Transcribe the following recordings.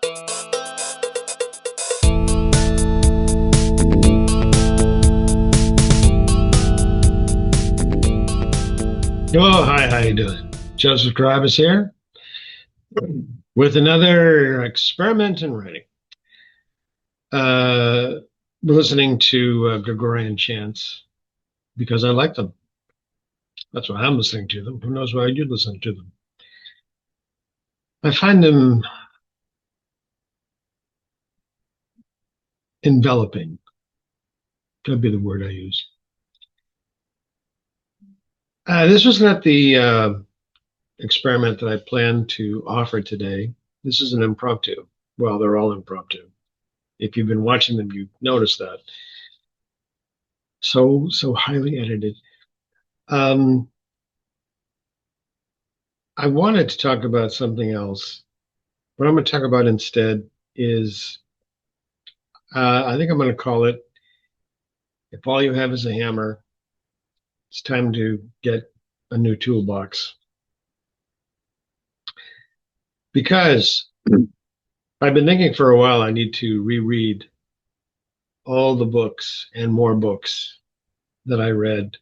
Oh, hi, how you doing? Joseph Carabas here with another experiment in writing. Uh, Listening to Gregorian chants because I like them. That's why I'm listening to them. Who knows why you listen to them? I find them enveloping. That'd be the word I use. This was not the experiment that I planned to offer today. This is an impromptu. Well, they're all impromptu. If you've been watching them, you notice that. So highly edited. Um, I wanted to talk about something else. What I'm going to talk about instead is I think I'm going to call it If All You Have Is a Hammer, It's Time to Get a New Toolbox. Because I've been thinking for a while I need to reread all the books and more books that I read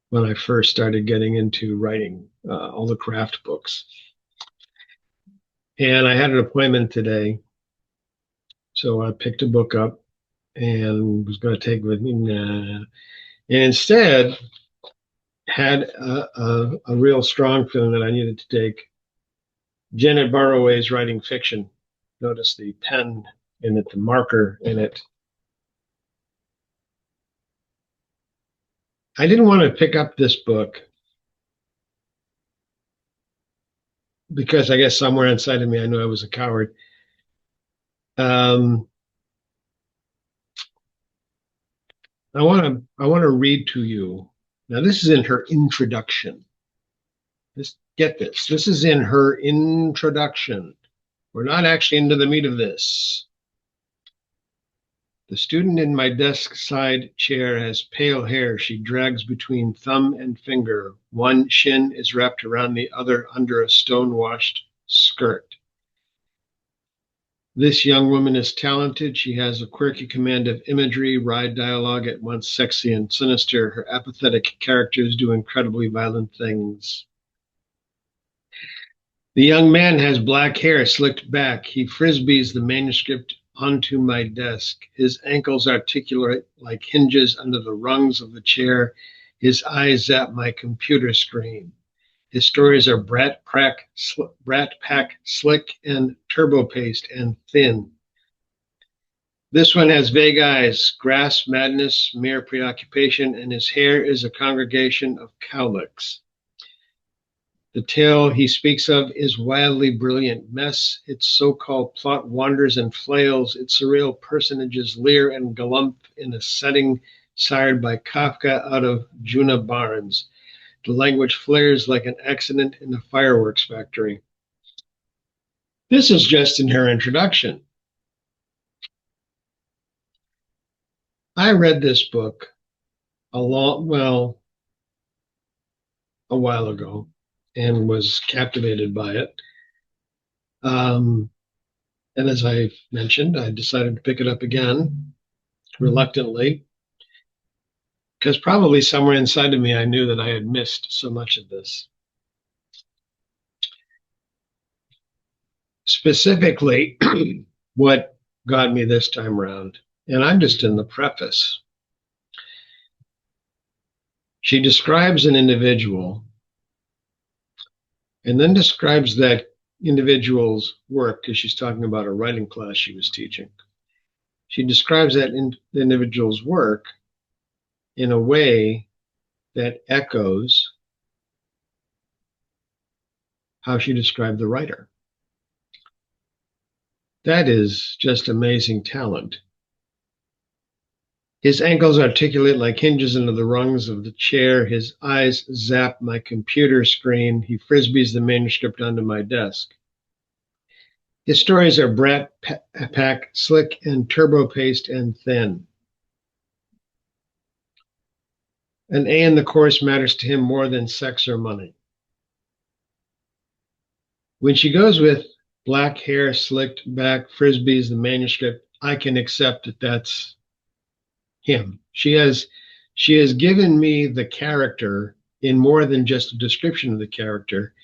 when I first started getting into writing, all the craft books. And I had an appointment today, so I picked a book up and was going to take it with me. Nah. And instead, had a real strong feeling that I needed to take Janet Barroway's writing fiction. Notice the pen in it, the marker in it. I didn't want to pick up this book because I guess somewhere inside of me I knew I was a coward. Um, I want to read to you. Now this is in her introduction. Get this. This is in her introduction. We're not actually into the meat of this. The student in my desk side chair has pale hair she drags between thumb and finger. One shin is wrapped around the other under a stone-washed skirt. This young woman is talented. She has a quirky command of imagery, wry dialogue at once sexy and sinister. Her apathetic characters do incredibly violent things. The young man has black hair slicked back. He frisbees the manuscript onto my desk. His ankles articulate like hinges under the rungs of the chair. His eyes zap my computer screen. His stories are brat pack, slick, and turbo paste and thin. This one has vague eyes, grasp madness, mere preoccupation, and his hair is a congregation of cowlicks. The tale he speaks of is wildly brilliant mess. Its so-called plot wanders and flails. Its surreal personages leer and galump in a setting sired by Kafka out of Juna Barnes. The language flares like an accident in a fireworks factory. This is just in her introduction. I read this book a while ago and was captivated by it. And as I mentioned, I decided to pick it up again reluctantly because probably somewhere inside of me I knew that I had missed so much of this. Specifically, what got me this time around, and I'm just in the preface. She describes an individual and then describes that individual's work because she's talking about a writing class she was teaching. She describes that individual's work in a way that echoes how she described the writer. That is just amazing talent. His ankles articulate like hinges into the rungs of the chair. His eyes zap my computer screen. He frisbees the manuscript onto my desk. His stories are brat pack, slick and turbo paste and thin. An A in the course matters to him more than sex or money. When she goes with Black hair slicked back, frisbees the manuscript. I can accept that that's him. She has given me the character in more than just a description of the character.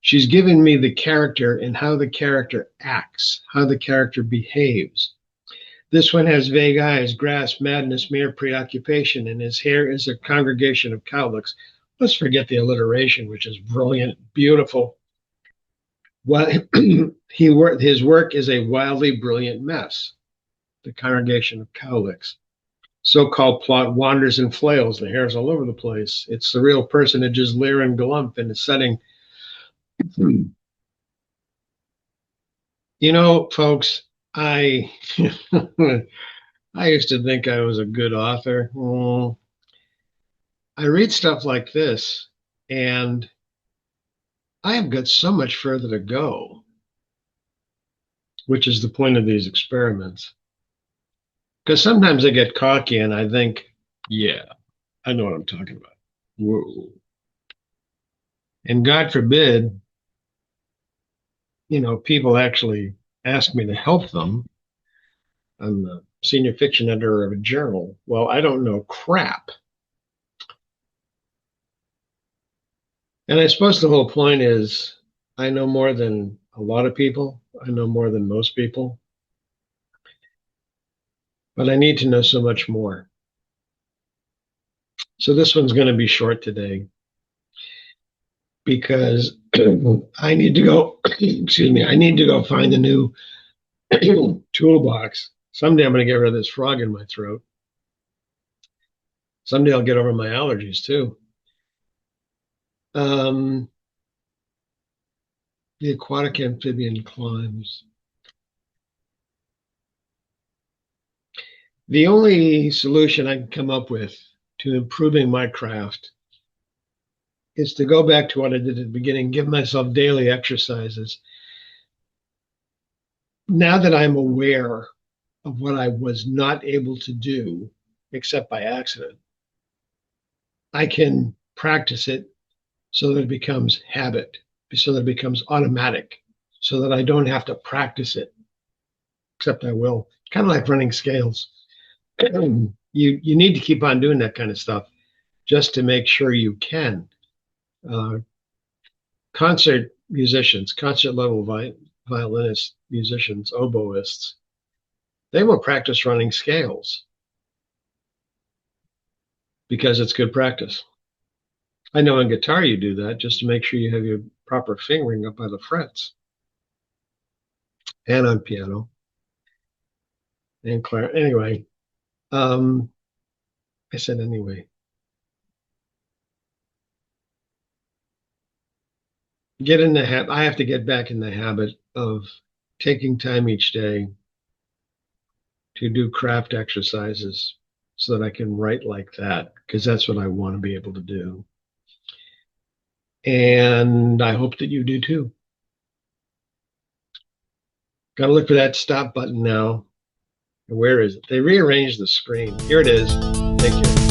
She's given me the character and how the character acts, how the character behaves. This one has vague eyes, grasp, madness, mere preoccupation, and his hair is a congregation of cowlicks. Let's forget the alliteration, which is brilliant, beautiful. What his work is a wildly brilliant mess. The congregation of cowlicks. So-called plot wanders and flails. The hair's all over the place. It's the real personages leer and glump in the setting. You know, folks, I I used to think I was a good author. I read stuff like this, and I have got so much further to go, which is the point of these experiments. Because sometimes I get cocky and I think, yeah, I know what I'm talking about. Whoa. And God forbid, people actually ask me to help them. I'm the senior fiction editor of a journal. Well, I don't know crap. And I suppose the whole point is I know more than a lot of people. I know more than most people. But I need to know so much more. So this one's going to be short today because I need to go, excuse me, I need to go find a new toolbox. Someday I'm going to get rid of this frog in my throat. Someday I'll get over my allergies too. The aquatic amphibian climbs. The only solution I can come up with to improving my craft is to go back to what I did at the beginning, give myself daily exercises. Now that I'm aware of what I was not able to do except by accident, I can practice it so that it becomes habit, so that it becomes automatic, so that I don't have to practice it, except I will. Kind of like running scales. You need to keep on doing that kind of stuff just to make sure you can. Concert musicians, concert level violinists, musicians, oboists, they will practice running scales because it's good practice. I know on guitar you do that just to make sure you have your proper fingering up by the frets, and on piano and clarinet. Anyway, I said anyway. Get in the habit. I have to get back in the habit of taking time each day to do craft exercises so that I can write like that, because that's what I want to be able to do. And I hope that you do too. Got to look for that stop button now. Where is it? They rearranged the screen. Here it is. Take care.